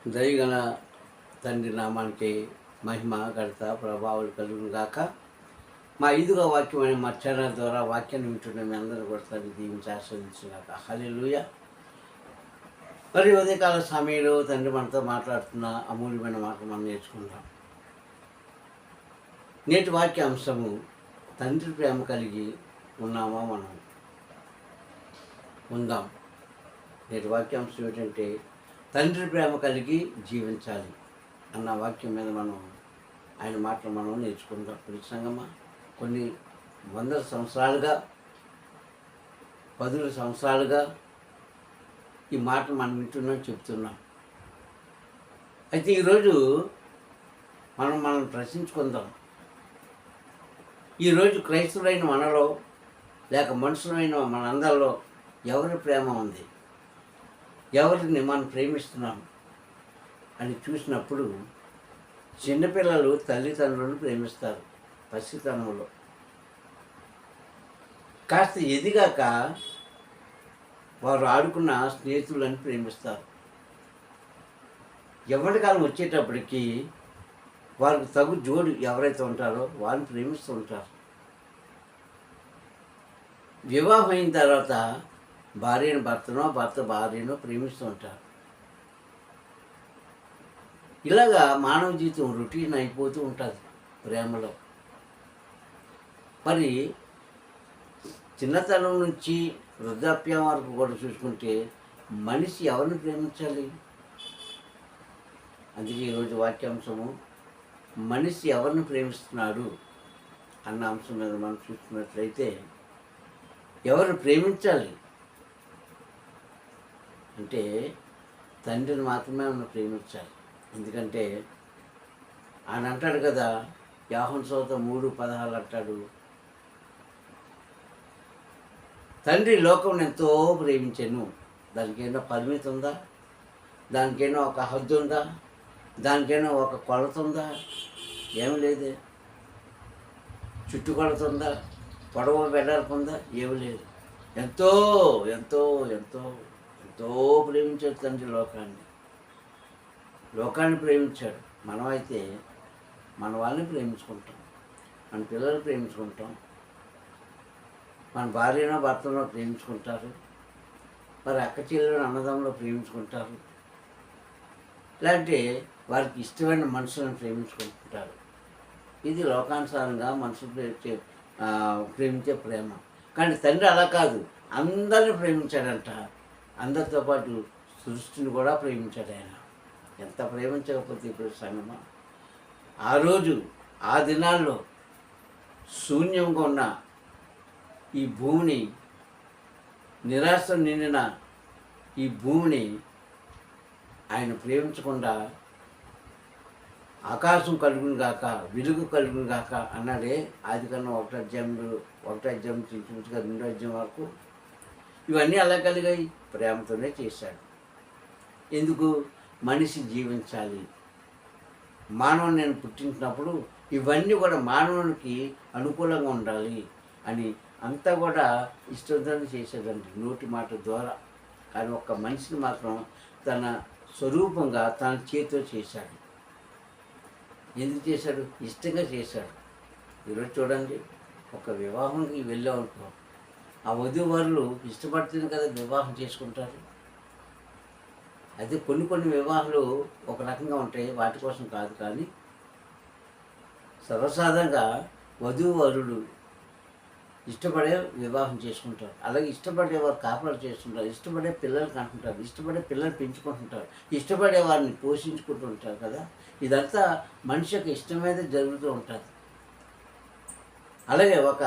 దయగల తండ్రి నామానికి మహిమ ఘనత ప్రభావాలు కలుగును గాక. మా 5వ వాక్యమైన మా ఛానల్ ద్వారా వాక్యాన్ని వింటున్న మీ అందరూ కూడా తండ్రి దీవించి ఆస్వాదించుగాక. హల్లెలూయా. మరి ఉదయకాల సమయంలో తండ్రి మనతో మాట్లాడుతున్న అమూల్యమైన మాటలు మనం నేర్చుకుందాం. నేటి వాక్య అంశము, తండ్రి ప్రేమ కలిగి ఉన్నామా మనం ఉందాం. నేటి వాక్యాంశం ఏంటంటే, తండ్రి ప్రేమ కలిగి జీవించాలి అన్న వాక్యం మీద ఆయన మాటలు మనం నేర్చుకుందాం. సంగమా, కొన్ని వందల సంవత్సరాలుగా, 10 సంవత్సరాలుగా ఈ మాటలు మనం వింటున్నాం, చెప్తున్నాం. అయితే ఈరోజు మనం ప్రశ్నించుకుందాం. ఈరోజు క్రైస్తవులైన మనలో లేక మనుషులైన మనందరిలో ఎవరి ప్రేమ ఉంది, ఎవరిని మనం ప్రేమిస్తున్నాం అని చూసినప్పుడు, చిన్నపిల్లలు తల్లిదండ్రులను ప్రేమిస్తారు. పసితనంలో కాస్త ఎదిగాక వారు ఆడుకున్న స్నేహితులను ప్రేమిస్తారు. ఎవరి కాలం వచ్చేటప్పటికి వారికి తగు జోడు ఎవరైతే ఉంటారో వారిని ప్రేమిస్తూ ఉంటారు. వివాహం అయిన తర్వాత భార్యను భర్తనో, భర్త భార్యనో ప్రేమిస్తూ ఉంటారు. ఇలాగా మానవ జీవితం రొటీన్ అయిపోతూ ఉంటుంది ప్రేమలో. మరి చిన్నతనం నుంచి వృద్ధాప్యం వరకు కూడా చూసుకుంటే మనిషి ఎవరిని ప్రేమించాలి? అందుకే ఈరోజు వాక్యాంశము, మనిషి ఎవరిని ప్రేమిస్తున్నాడు అన్న అంశం మీద మనం చూసుకున్నట్లయితే, ఎవరు ప్రేమించాలి అంటే తండ్రిని మాత్రమే మనం ప్రేమించాలి. ఎందుకంటే ఆయన అంటాడు కదా, యోహాను సువార్త 3:16 అంటాడు, తండ్రి లోకం ఎంతో ప్రేమించాను. దానికైనా పరిమితి ఉందా? దానికైనా ఒక హద్దు ఉందా? దానికైనా ఒక కొలత ఉందా? ఏమి లేదే. చుట్టు కొలత ఉందా? పొడవు వెడల్పు ఉందా? ఏమి లేదు. ఎంతో ఎంతో ఎంతో ఎంతో ప్రేమించాడు తండ్రి లోకాన్ని ప్రేమించాడు. మనమైతే మన వాళ్ళని ప్రేమించుకుంటాం, మన పిల్లల్ని ప్రేమించుకుంటాం, మన భార్యనో భర్తనో ప్రేమించుకుంటారు, మరి అక్క చెల్లెలను అన్నదమ్ములో ప్రేమించుకుంటారు, ఇలాంటి వారికి ఇష్టమైన మనుషులను ప్రేమించుకుంటుంటారు. ఇది లోకానుసారంగా మనుషులు ప్రేమించే ప్రేమ. కానీ తండ్రి అలా కాదు, అందరిని ప్రేమించాడంట. అందరితో పాటు సృష్టిని కూడా ప్రేమించాడు ఆయన. ఎంత ప్రేమించకపోతే ఇప్పుడు సంగమా, ఆ రోజు ఆ దినాల్లో శూన్యంగా ఉన్న ఈ భూమిని, నిరాశ నిండిన ఈ భూమిని ఆయన ప్రేమించకుండా ఆకాశం కలుగును గాక, వెలుగు కలుగును గాక అన్నాడే. ఆదికాండం 1వ అధ్యాయం ఇంచుమించుగా 2వ అధ్యాయం వరకు ఇవన్నీ అలా కలిగాయి. ప్రేమతోనే చేశాడు. ఎందుకు? మనిషి జీవించాలి. మానవుని నేను పుట్టించినప్పుడు ఇవన్నీ కూడా మానవునికి అనుకూలంగా ఉండాలి అని అంతా కూడా ఇష్టంతో చేసేదండి, నోటి మాట ద్వారా. కానీ ఒక్క మనిషిని మాత్రం తన స్వరూపంగా తన చేతితో చేశాడు. ఎందుకు చేశాడు? ఇష్టంగా చేశాడు. ఈరోజు చూడండి, ఒక వివాహంకి వెళ్ళామనుకో, ఆ వధూవరులు ఇష్టపడుతుంది కదా వివాహం చేసుకుంటారు. అయితే కొన్ని వివాహాలు ఒక రకంగా ఉంటాయి, వాటి కోసం కాదు. కానీ సర్వసాధారణంగా వధూవరులు ఇష్టపడే వివాహం చేసుకుంటారు. అలాగే ఇష్టపడేవారు కాపురాలు చేస్తుంటారు, ఇష్టపడే పిల్లలు కంటుంటారు, ఇష్టపడే పిల్లలు పెంచుకుంటుంటారు, ఇష్టపడే వారిని పోషించుకుంటూ ఉంటారు కదా. ఇదంతా మనిషి యొక్క ఇష్టం మీద జరుగుతూ ఉంటుంది. అలాగే ఒక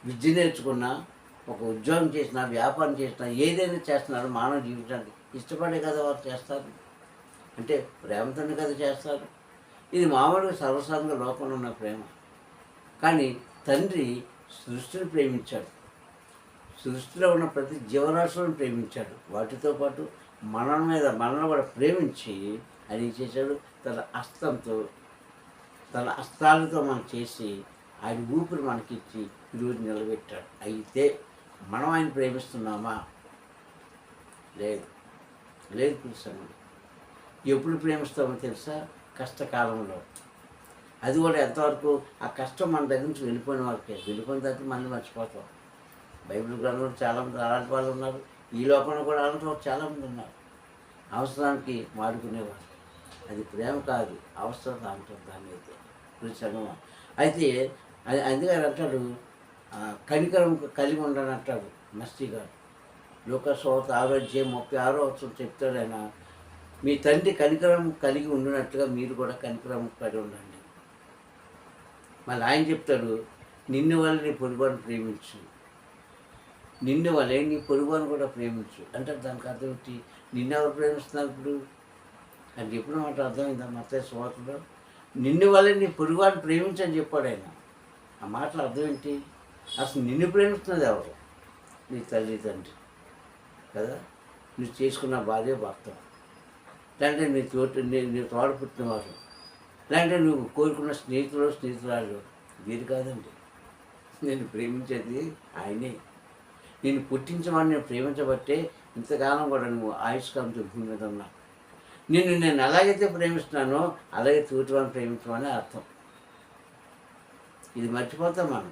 విద్య నేర్చుకున్న, ఒక ఉద్యోగం చేసినా, వ్యాపారం చేసినా, ఏదైనా చేస్తున్నారు మానవ జీవితానికి ఇష్టపడే కదా వారు చేస్తారు. అంటే ప్రేమతోనే కదా చేస్తారు. ఇది మామూలుగా సర్వసాధారణంగా లోకంలో ఉన్న ప్రేమ. కానీ తండ్రి సృష్టిని ప్రేమించాడు. సృష్టిలో ఉన్న ప్రతి జీవరాశులను ప్రేమించాడు. వాటితో పాటు మనల్ని కూడా ప్రేమించి అది చేశాడు. తన హస్తాలతో మనం చేసి ఆయన ఊపిరి మనకిచ్చి ఈరోజు నిలబెట్టాడు. అయితే మనం ఆయన ప్రేమిస్తున్నామా? లేదు. లేదు పిలుస్తాను. ఎప్పుడు ప్రేమిస్తామో తెలుసా? కష్టకాలంలో. అది కూడా ఎంతవరకు ఆ కష్టం మన దగ్గర నుంచి వెళ్ళిపోయిన వరకే. వెళ్ళిపోయిన తర్వాత మళ్ళీ మర్చిపోతాం. బైబిల్ గ్రంథంలో చాలామంది అలాంటి వాళ్ళు ఉన్నారు. ఈ లోకంలో కూడా అలాంటి వాళ్ళు చాలామంది ఉన్నారు. అవసరానికి వాడుకునేవారు. అది ప్రేమ కాదు, అవసరం అంటారు దాన్ని అయితే. సంగమా అయితే అందుకని అంటాడు, కనికరం కలిగి ఉండని అంటాడు మస్తీ గారు. లోకస్వార్త 6:36 చెప్తాడు ఆయన, మీ తండ్రి కనికరం కలిగి ఉండినట్టుగా మీరు కూడా కనికరం కలిగి ఉండండి. మళ్ళీ ఆయన చెప్తాడు, నిన్ను వల్ల నీ పొరుగువాని ప్రేమించు, నిన్ను వల్లే నీ పొరుగువాని కూడా ప్రేమించు. అంటే దానికి అర్థం ఏంటి? నిన్ను ఎవరు ప్రేమిస్తున్నారు ఇప్పుడు? అది ఎప్పుడు మాట అర్థమైందా? మత్తయి సువార్తలో నిన్ను వల్లే నీ పొరుగువాని ప్రేమించని చెప్పాడు ఆయన. ఆ మాటలు అర్థం ఏంటి? అసలు నిన్ను ప్రేమిస్తున్నది ఎవరు? నీ తల్లి తండ్రి కదా. నువ్వు చేసుకున్న భార్య భర్త, లేదంటే నీ తోడు పుట్టినవారు, లేదంటే నువ్వు కోరుకున్న స్నేహితురాలు. వీరు కాదండి. నేను ప్రేమించేది ఆయనే. నేను పుట్టించమని నేను ప్రేమించబట్టే ఇంతకాలం కూడా నువ్వు ఆయుష్కాలంతో భూమి మీద ఉన్నావు. నేను ఎలాగైతే ప్రేమిస్తున్నానో అలాగే తోటివాడిని ప్రేమించమని అర్థం. ఇది మర్చిపోతాం మనం.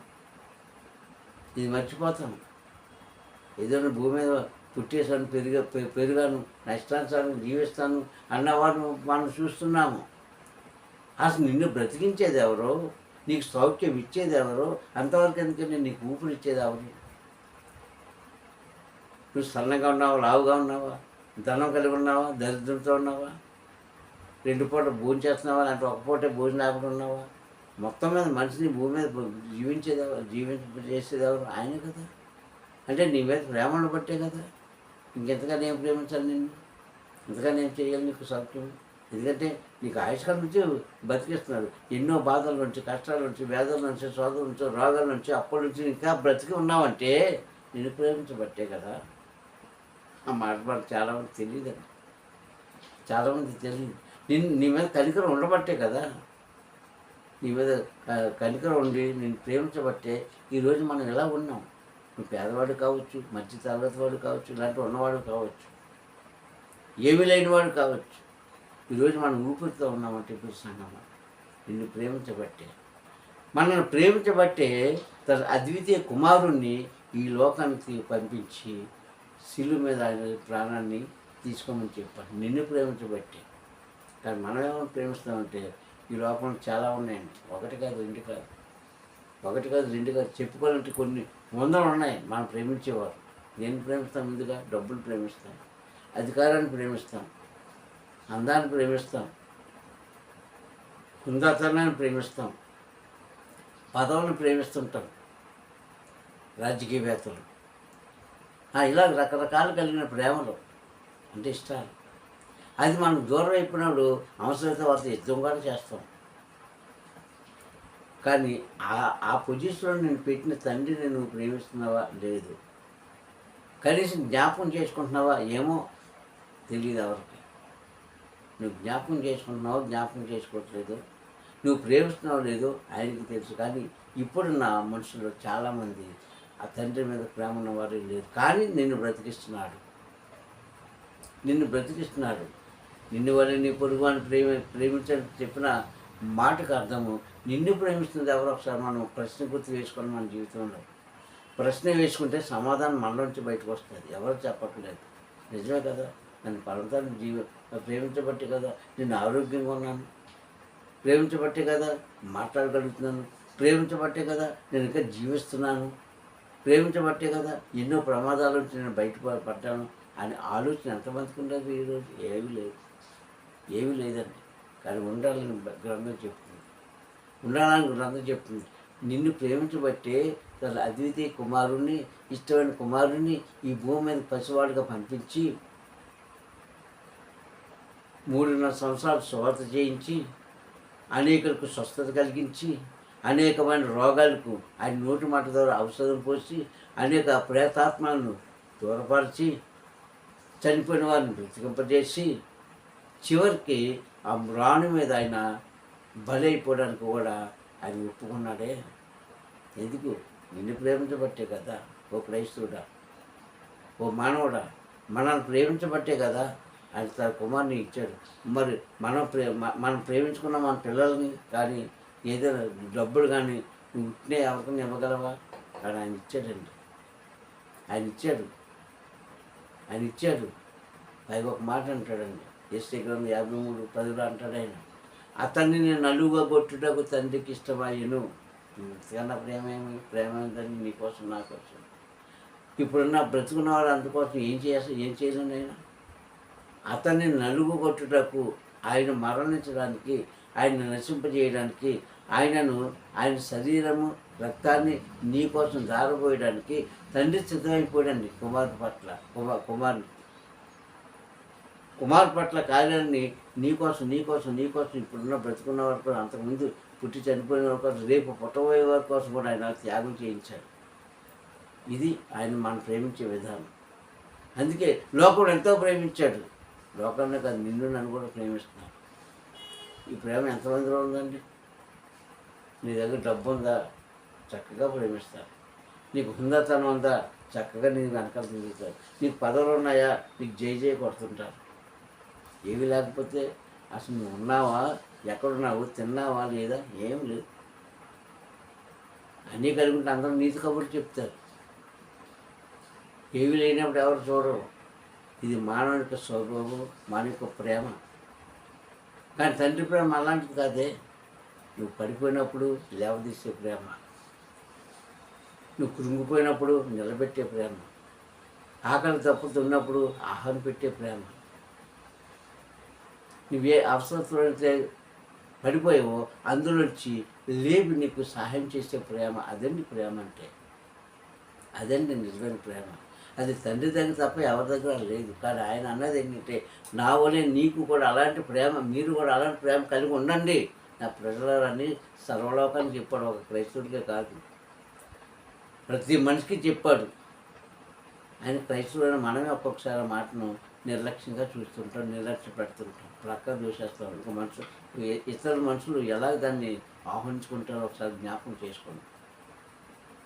ఇది మర్చిపోతాం. ఏదైనా భూమి మీద పుట్టేసాను, పెరిగాను, నష్టానుసారం జీవిస్తాను అన్నవాడు మనం చూస్తున్నాము. అసలు నిన్ను బ్రతికించేది ఎవరో, నీకు సౌఖ్యం ఇచ్చేది ఎవరో, అంతవరకు ఎందుకంటే నీకు ఊపిరి ఇచ్చేది ఎవరు? నువ్వు సన్నగా ఉన్నావా, లావుగా ఉన్నావా, ధనం కలిగి ఉన్నావా, దరిద్రంతో ఉన్నావా, 2 పూటలు భోజనం చేస్తున్నావా, అంటే ఒక పూటే భోజనం లేకుండా ఉన్నావా? మొత్తం మీద మనిషిని భూమి మీద జీవించేది ఎవరు, చేసేది ఎవరు? ఆయనే కదా. అంటే నీ మీద ప్రేమను బట్టే కదా. ఇంకెంతగా నేను ప్రేమించాలి నిన్ను? ఇంతగా నేను చేయాలి నీకు సౌఖ్యం? ఎందుకంటే నీకు ఆయుష్కాలం నుంచి బతికిస్తున్నాడు. ఎన్నో బాధల నుంచి, కష్టాల నుంచి, వేదల నుంచి, సోదరుల నుంచి, రోగాల నుంచి, అప్పటి నుంచి ఇంకా బ్రతికి ఉన్నావంటే నిన్ను ప్రేమించబట్టే కదా. ఆ మాట మనకు చాలామంది తెలియదండి. చాలామంది తెలియదు. నీ మీద కనికరం ఉండబట్టే కదా. నీ మీద కనికరం ఉండి నేను ప్రేమించబట్టే ఈరోజు మనం ఎలా ఉన్నాం. నువ్వు పేదవాడు కావచ్చు, మధ్య తరగతి వాడు కావచ్చు, ఇలాంటి ఉన్నవాడు కావచ్చు, ఏమీ లేనివాడు కావచ్చు. ఈరోజు మనం ఊపిరితో ఉన్నామంటే ఇప్పుడు సంగమా నిన్ను ప్రేమించబట్టే. మనల్ని ప్రేమించబట్టే తన అద్వితీయ కుమారుణ్ణి ఈ లోకానికి పంపించి శిలువ మీద ఆయన ప్రాణాన్ని తీసుకోమని చెప్పాడు. నిన్ను ప్రేమించబట్టే. కానీ మనం ఏమైనా ప్రేమిస్తామంటే ఈ లోకంలో చాలా ఉన్నాయండి. ఒకటి కాదు, రెండు కాదు చెప్పుకోవాలంటే కొన్ని వందలు ఉన్నాయి మనం ప్రేమించేవారు. నేను ప్రేమిస్తాం, ముందుగా డబ్బులు ప్రేమిస్తాం, అధికారాన్ని ప్రేమిస్తాం, అందాన్ని ప్రేమిస్తాం, హుందాతనాన్ని ప్రేమిస్తాం, పదవులను ప్రేమిస్తుంటాం, రాజకీయవేత్తలు, ఇలా రకరకాలు కలిగిన ప్రేమలు అంటే ఇష్టాలు. అది మనం దూరం అయిపోయినప్పుడు అవసరమైతే వారితో యుద్ధం కూడా చేస్తాం. కానీ ఆ పొజిషన్లో నేను పెట్టిన తండ్రిని నువ్వు ప్రేమిస్తున్నావా? లేదు. కనీసం జ్ఞాపకం చేసుకుంటున్నావా? ఏమో తెలియదు ఎవరికి. నువ్వు జ్ఞాపకం చేసుకుంటున్నావు, జ్ఞాపకం చేసుకోవట్లేదు, నువ్వు ప్రేమిస్తున్నావు లేదో ఆయనకి తెలుసు. కానీ ఇప్పుడున్న మనుషులు చాలామంది ఆ తండ్రి మీద ప్రేమ ఉన్నవారు లేదు. కానీ నిన్ను బ్రతికిస్తున్నాడు. నిన్ను వల్ల నీ పొరుగువాన్ని ప్రేమించని చెప్పిన మాటకు అర్థము నిన్ను ప్రేమిస్తుంది ఎవరో. ఒకసారి మనం ప్రశ్న గుర్తు వేసుకొని మన జీవితంలో ప్రశ్న వేసుకుంటే సమాధానం మనలోంచి బయటకు వస్తుంది. ఎవరు చెప్పట్లేదు. నిజమే కదా. నన్ను పర్వతాన్ని ప్రేమించబట్టే కదా నేను ఆరోగ్యంగా ఉన్నాను, ప్రేమించబట్టే కదా మాట్లాడగలుగుతున్నాను, ప్రేమించబట్టే కదా నేను ఇంకా జీవిస్తున్నాను, ప్రేమించబట్టే కదా ఎన్నో ప్రమాదాల నుంచి నేను బయటపడ్డాను అని ఆలోచన ఎంతమందికి ఉండదు ఈరోజు? ఏమీ లేదండి. కానీ ఉండాలని గ్రంథం చెప్తుంది. నిన్ను ప్రేమించబట్టే తన అద్వితీయ కుమారుణ్ణి, ఇష్టమైన కుమారుణ్ణి ఈ భూమి మీద పసివాడుగా పంపించి 3.5 సంవత్సరాలు సువార్త చేయించి అనేకులకు స్వస్థత కలిగించి అనేకమైన రోగాలకు ఆయన నోటి మాట ద్వారా ఔషధం పోసి అనేక ప్రేతాత్మలను దూరపరిచి చనిపోయిన వారిని బ్రతికింపజేసి చివరికి ఆ రాణి మీద ఆయన బలైపోవడానికి కూడా ఆయన ఒప్పుకున్నాడే. ఎందుకు? నిన్ను ప్రేమించబట్టే కదా. ఓ క్రైస్తవుడా, ఓ మానవుడా, మనల్ని ప్రేమించబట్టే కదా ఆయన తన కుమారుని ఇచ్చాడు. మరి మనం ప్రేమించుకున్న మన పిల్లల్ని కానీ ఏదైనా డబ్బులు కానీ నువ్వు ఉట్టినే ఎవరికైనా ఇవ్వగలవా? కానీ ఆయన ఇచ్చాడండి. ఆయన ఇచ్చాడు. ఆయన ఇచ్చాడు. పైగా ఒక మాట అంటాడండి, యేసయ్య గ్రంథం 53:10 అంటాడు ఆయన, అతన్ని నేను నలుగుగా కొట్టుటకు తండ్రికి ఇష్టమయ్యను. ఇంతకన్నా ప్రేమ ఏంటండి నీకోసం నా కోసం. ఇప్పుడున్న బ్రతుకున్న వాళ్ళు అందుకోసం ఏం చేయలేను ఆయన. అతన్ని నలుగు కొట్టుటకు, ఆయన మరణించడానికి, ఆయన నశింపజేయడానికి, ఆయన శరీరము రక్తాన్ని నీ కోసం దారపోయడానికి తండ్రి సిద్ధమైపోయాడండి. కుమారు పట్ల కార్యాన్ని నీకోసం ఇప్పుడున్న బ్రతుకున్న వారి కోసం, అంతకుముందు పుట్టి చనిపోయిన వారి కోసం, రేపు పుట్టబోయే వారి కోసం కూడా ఆయన త్యాగం చేయించాడు. ఇది ఆయన మనం ప్రేమించే విధానం. అందుకే లోకం ఎంతో ప్రేమించాడు. లోకాన్ని కాదు, నన్ను కూడా ప్రేమిస్తున్నాడు. ఈ ప్రేమ ఎంతమందిలో ఉందండి? నీ దగ్గర డబ్బు ఉందా? చక్కగా ప్రేమిస్తారు. నీకు హుందాతనం ఉందా? చక్కగా నీకు వెనకాల తిరుగుతారు. నీకు పదవులు ఉన్నాయా? నీకు జై కొడుతుంటారు. ఏవి లేకపోతే అసలు నువ్వు ఉన్నావా, ఎక్కడున్నావు, తిన్నావా లేదా, ఏం లేదు. అన్నీ కలిగి ఉంటే అందరూ నీతి కబుర్లు చెప్తారు. ఏవి లేనప్పుడు ఎవరు చూడరు. ఇది మానవునికి స్వభావం, మానవిక ప్రేమ. కానీ తండ్రి ప్రేమ అలాంటిది కాదే. నువ్వు పడిపోయినప్పుడు లేవదీసే ప్రేమ, నువ్వు కృంగిపోయినప్పుడు నిలబెట్టే ప్రేమ, ఆకలి తప్పుతున్నప్పుడు ఆహారం పెట్టే ప్రేమ, నువ్వే అవసరంతో పడిపోయావో అందులోంచి లేపి నీకు సహాయం చేసే ప్రేమ. అదండి ప్రేమ అంటే. అదండి నిజమైన ప్రేమ. అది తండ్రి దగ్గర తప్ప ఎవరి దగ్గర లేదు. కానీ ఆయన అన్నది ఏంటంటే, నా వలే నీకు కూడా అలాంటి ప్రేమ, మీరు కూడా అలాంటి ప్రేమ కలిగి ఉండండి నా ప్రజలని సర్వలోకానికి చెప్పాడు. ఒక క్రైస్తవుడికే కాదు, ప్రతి మనిషికి చెప్పాడు. ఆయన క్రైస్తవుడైన మనమే ఒక్కొక్కసారి మాటను నిర్లక్ష్యంగా చూస్తుంటాం, నిర్లక్ష్య పెడుతుంటాం, ప్రక్క దూషేస్తాం. ఇంకో ఇతర మనుషులు ఎలా దాన్ని ఆహ్వానించుకుంటారో ఒకసారి జ్ఞాపకం చేసుకోండి.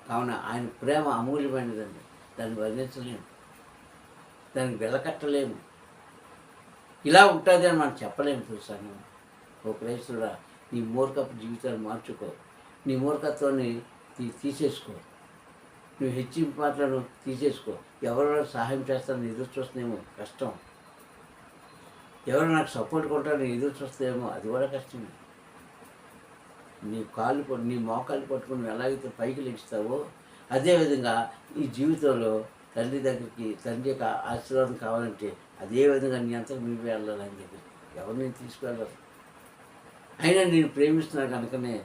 కావున ఆయన ప్రేమ అమూల్యమైనదండి. దాన్ని వర్ణించలేము, దానికి వెలకట్టలేము. ఇలా ఉంటుంది అని మనం చెప్పలేము. చూసాను ఓ క్రైస్తుడా, నీ మూర్ఖపు జీవితాన్ని మార్చుకో, నీ మూర్ఖత్వాన్ని తీసేసుకో, నువ్వు హెచ్చింపు మాటలను తీసేసుకో. ఎవరైనా సహాయం చేస్తారని ఎదురు చూస్తేమో కష్టం, ఎవరు నాకు సపోర్ట్ కొట్టాలని ఎదురు చూస్తేమో అది కూడా కష్టమే. నీ మోకాలు పట్టుకుని ఎలాగైతే పైకి లెగిస్తావో అదేవిధంగా ఈ జీవితంలో తండ్రి దగ్గరికి, తండ్రి యొక్క ఆశీర్వాదం కావాలంటే అదేవిధంగా నీ అంతా నువ్వే వెళ్ళాలి. ఆయన దగ్గరికి ఎవరిని తీసుకువెళ్ళరు. అయినా నేను ప్రేమిస్తున్నాను కనుకనే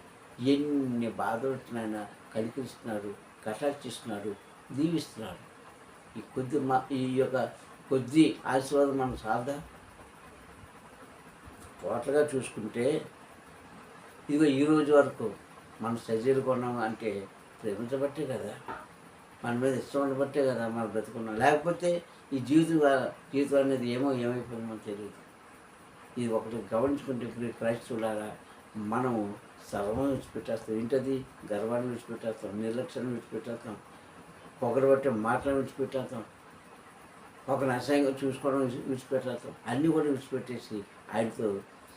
ఎన్ని బాధలు వచ్చినా ఆయన కనికరిస్తున్నాడు, కటాక్షిస్తున్నాడు, దీవిస్తున్నాడు. ఈ యొక్క కొద్ది ఆశీర్వాదం మనం సాధా. టోటల్గా చూసుకుంటే ఇదిగో ఈ రోజు వరకు మన శరీరం కొన్నాము అంటే ప్రేమించబట్టే కదా, మన మీద ఇష్టం ఉండబట్టే కదా మనం బ్రతుకున్నాం. లేకపోతే ఈ జీవితం అనేది ఏమైపోయిందో తెలియదు. ఇది ఒకటి గమనించుకుంటే ఇప్పుడు క్రైస్తవులారా మనము సర్వం విడిచిపెట్టేస్తాం. ఏంటది? గర్వాన్ని విడిచిపెట్టేస్తాం, నిర్లక్ష్యాన్ని విడిచిపెట్టేస్తాం, పొగరబట్టే మాటలను విడిచిపెట్టేస్తాం, ఒకరిని అసహ్యంగా చూసుకోవడం విడిచిపెట్టేస్తాం. అన్నీ కూడా విడిచిపెట్టేసి ఆయనతో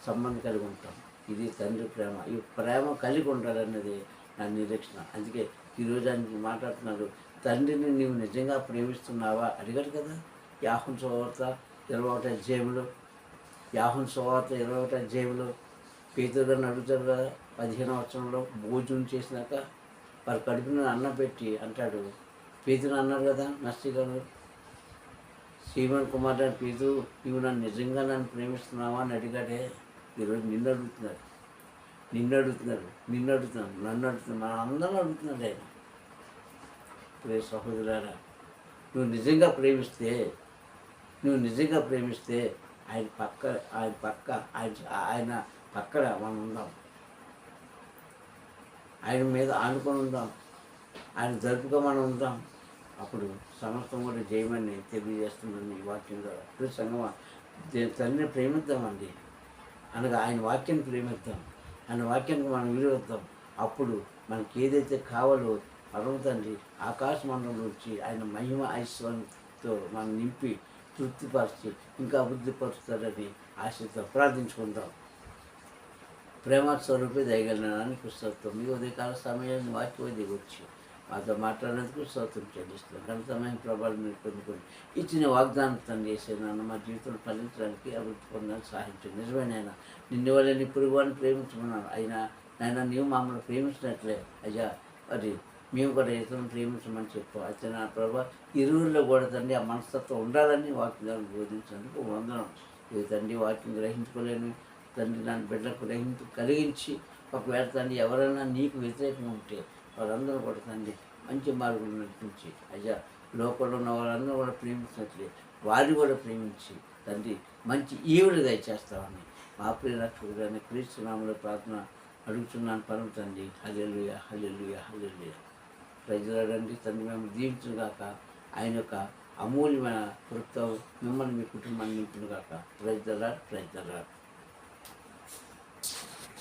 సంబంధం కలిగి ఉంటాం. ఇది తండ్రి ప్రేమ. ఈ ప్రేమ కలిగి ఉండాలన్నది నా నిరీక్షణ. అందుకే ఈరోజు ఆయన మాట్లాడుతున్నాడు, తండ్రిని నీవు నిజంగా ప్రేమిస్తున్నావా అడిగాడు కదా. యోహాను సువార్త 21వ అధ్యాయంలో పేతురు గారిని అడుగుతారు కదా. 15వ వచనంలో భోజనం చేసినాక వారి కడుపున అన్నం పెట్టి అంటాడు, పేతురు అన్నాడు కదా నర్సి గారు, సీమోను కుమారుడు అని, పేతురు నీవు నిజంగా నన్ను ప్రేమిస్తున్నావా అని అడిగాడే. ఈరోజు నన్ను అడుగుతున్నాను, మన అందరం అడుగుతున్నాడు ఆయన. ప్రియ సహోదరులారా, నువ్వు నిజంగా ప్రేమిస్తే ఆయన పక్కన మనం ఉందాం, ఆయన మీద ఆనుకొని ఉందాం, ఆయన జరుపుగా మనం ఉందాం. అప్పుడు సమస్తం కూడా జయమని తెలియజేస్తుందని ఈ వాక్యం ద్వారా. ప్రియ సంగమా, తండ్రిని ప్రేమిద్దామండి. అనగా ఆయన వాక్యాన్ని ప్రేమిద్దాం, ఆయన వాక్యానికి మనం విలువిద్దాం. అప్పుడు మనకి ఏదైతే కావాలో పరమ తండ్రి ఆకాశ మండలం నుంచి ఆయన మహిమ ఐశ్వర్యంతో మనం నింపి తృప్తిపరిచి ఇంకా అభివృద్ధిపరుస్తారని ఆశతో ప్రార్థించుకుందాం. ప్రేమ స్వరూపే దయగలనానికి స్తోత్రం. మీ ఉదయకాల సమయాన్ని వాక్యం దిగొచ్చి మాతో మాట్లాడేందుకు స్తోత్రం చెల్లిస్తున్నాం. గత సమయం ప్రభావం మీరు పొందుకొని ఇచ్చిన వాగ్దానం తను చేసేనాను మా జీవితంలో ఫలించడానికి అభివృద్ధి పొందడానికి సహాయించండి. నిజమేనైనా నిన్ను వల్ల నీ పురుగుని ప్రేమించమన్నాను. అయినా నాయన నీవు మమ్మల్ని ప్రేమించినట్లే అయ్యా మరి మేము కూడా ఇతరులను ప్రేమించమని చెప్పు. అయితే నా ప్రభావ ఇరువుల్లో కూడా తండ్రి ఆ మనస్తత్వం ఉండాలని వాక్యాలను బోధించినందుకు వందనం. ఇది తండ్రి వాక్యం గ్రహించుకోలేను తండ్రి నన్ను బిడ్డలకు కలిగించి ఒకవేళ తండ్రి ఎవరైనా నీకు వ్యతిరేకంగా ఉంటే వాళ్ళందరూ కూడా తండ్రి మంచి మార్గం నడిపించి అయ్యా లోపల ఉన్న వాళ్ళందరూ కూడా ప్రేమించినట్లే వారిని కూడా ప్రేమించి తండ్రి మంచి ఈవులు దయచేస్తామని మా ప్రియ రక్షకుడైన క్రీస్తు నామములో ప్రార్థన అడుగుతున్నాను పరమ తండ్రి. హల్లెలూయా హల్లెలూయా హల్లెలూయా. ప్రజలాడండి తండ్రి మేము దీవించుగాక. ఆయన యొక్క అమూల్యమైన కృపతో మిమ్మల్ని మీ కుటుంబాన్ని నింపునుగాక. ప్రజలాడు